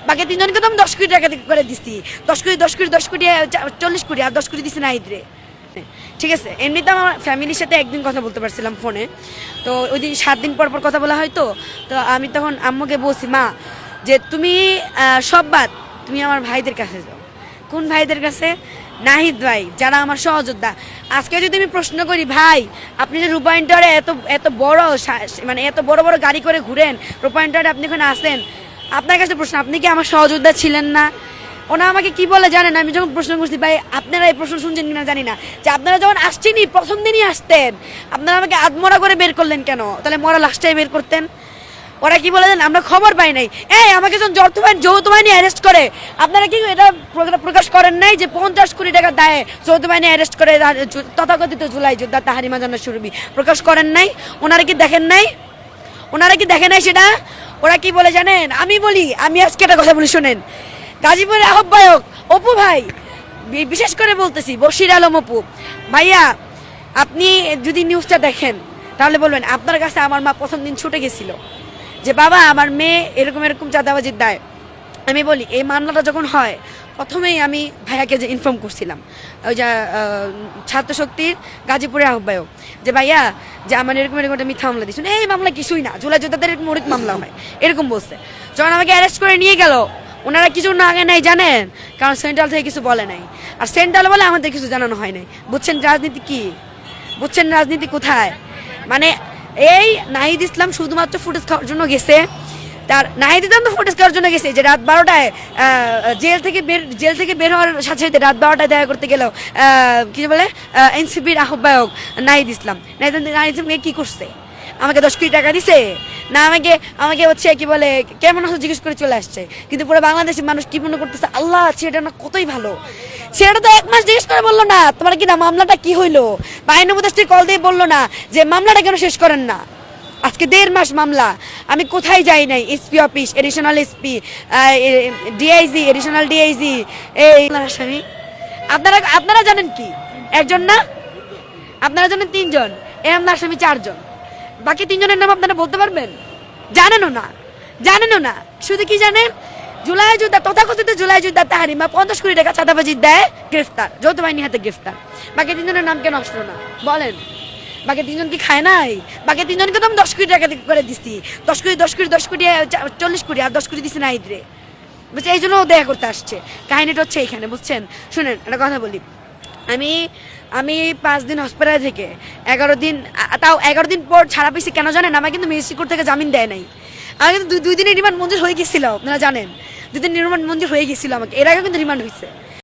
বাকি তিনজনকে তো আমি 10 কোটি টাকা করে দিচ্ছি। 10 কোটি 40 কোটি আর 10 কোটি দিচ্ছি নাহিদরে। ঠিক আছে, এমনিতে আমার ফ্যামিলির সাথে একদিন কথা বলতে পারছিলাম ফোনে, তো ওই দিন 7 দিন পর কথা বলা হয়। তো আমি তখন আম্মুকে বলছি, মা যে তুমি সব বাদ, তুমি আমার ভাইদের কাছে যাও। কোন ভাইদের কাছে? নাহিদ ভাই, যারা আমার সহযোদ্ধা। আজকে যদি আমি প্রশ্ন করি, ভাই আপনি যে রূপায়ণ টাওয়ারে এত বড় মানে এত বড় বড় গাড়ি করে ঘুরেন, রূপায়ণ টাওয়ারে আপনি ওখানে আসেন, আপনার কাছে প্রশ্ন, আপনি কি আমার সহযোদ্ধা ছিলেন না? ওনা আমাকে কি বলে জানেন? আমি যখন প্রশ্ন করছি, ভাই আপনারা এই প্রশ্ন শুনছেন কিনা জানি না, যে আপনারা যখন আসছেনই প্রথম দিনই আসতেন, আপনারা আমাকে আধমরা করে বের করলেন কেন? তাহলে মরা লাস্টটাই বের করতেন। ওরা কি বলে, আমরা খবর পাই নাই। আমাকে যখন যৌথ বাহিনী অ্যারেস্ট করে, আপনারা কি এটা প্রকাশ করেন নাই যে 50 কোটি টাকা দায়ে যৌথ বাহিনী অ্যারেস্ট করে তথাকথিত জুলাই যোদ্ধা তাহারিমা জান্নাত সুরভি প্রকাশ করেন নাই? ওনারা কি দেখেন নাই? সেটা ওরা কি বলে জানেন? আমি আজকে একটা কথা বলি, শোনেন। গাজীপুরের আহ্বায়ক অপু ভাই, বিশেষ করে বলতেছি, বশির আলম অপু ভাইয়া, আপনি যদি নিউজটা দেখেন তাহলে বলবেন, আপনার কাছে আমার মা প্রথম দিন ছুটে গেছিল যে বাবা আমার মেয়ে এরকম চাঁদাবাজির দায়। আমি বলি, এই মামলাটা যখন হয় প্রথমেই আমি ভাইয়াকে যে ইনফর্ম করছিলাম, ওই যে ছাত্র শক্তির গাজীপুরের আহ্বায়ক, যে ভাইয়া যে আমার এরকম একটা মিথ্যা মামলা দিচ্ছেন, এই মামলা কিছুই না, জুলাই যোদ্ধাদের এরকম অনেক মামলা হয়, এরকম বলছে। যখন আমাকে অ্যারেস্ট করে নিয়ে গেল, ওনারা কিছু না আগে নাই জানেন, কারণ সেন্ট্রাল থেকে কিছু বলে নাই, আর সেন্ট্রাল বলে আমাদের কিছু জানানো হয় নাই। বুঝছেন রাজনীতি কি? বুঝছেন রাজনীতি কোথায়? মানে এই নাহিদ ইসলাম শুধুমাত্র ফুটেজ খাওয়ার জন্য গেছে। তার নাহিদ ইসলাম তো ফুটেজ খাওয়ার জন্য গেছে, যে রাত 12টায় জেল থেকে বের হওয়ার সাথে সাথে রাত 12টায় দেখা করতে গেল কি বলে এনসিপির আহ্বায়ক নাহিদ ইসলামকে কি করছে? আমাকে 10 কোটি টাকা দিছে না, আমাকে হচ্ছে কি বলে কেমন আছো জিজ্ঞেস করে চলে আসছে। কিন্তু পুরো বাংলাদেশের মানুষ কি মনে করতেছে, আল্লাহ ছেলেটা না কতই ভালো। ছেলেটা তো 1 মাস জিজ্ঞেস করে বললো না তোমার কি না মামলাটা কি হইলো, বা আইন উপদেষ্টা কল দিয়ে বললো না যে মামলাটা কেন শেষ করেন না। আজকে 1.5 মাস মামলা, আমি কোথায় যাই নাই, SP office, additional SP, DIG, additional DIG, এই আসামি। আপনারা জানেন কি একজন না, আপনারা জানেন 3 জন, এর আসামি 4 জন। বাকি 3 জনের নাম আপনারা বলতে পারবেন? জানেনও না। শুধু কি জানেন, জুলাই যোদ্ধা, তথাকথিত জুলাই যোদ্ধা তাহারিমা 50 কোটি টাকা চাঁদাবাজির দেয়, গ্রেফতার, যৌথ বাহিনী হাতে গ্রেফতার। বাকি 3 জনের নাম কেন আসলো না বলেন? বাকি 3 জন কি খায় নাই? বাকি 3 জনকে তো আমি 10 কোটি টাকা করে দিচ্ছি। 10 কোটি 40 কোটি আর 10 কোটি দিচ্ছি নাহিদরে। বুঝছে, এই জন্য দেখা করতে আসছে। কাহিনীটা হচ্ছে এইখানে, বুঝছেন? শুনেন একটা কথা বলি, আমি 5 দিন হসপিটালে থেকে 11 দিন, তাও 11 দিন পর ছাড়া পেয়েছি। কেন জানেন? আমার কিন্তু ম্যাজিস্ট্রেট কোর্ট থেকে জামিন দেয় নাই। আমার কিন্তু 2 দিনের রিমান্ড মঞ্জুর হয়ে গেছিল, আপনারা জানেন। 2 দিন রিমান্ড মঞ্জুর হয়ে গেছিল আমাকে, এর আগে কিন্তু রিমান্ড হয়েছে।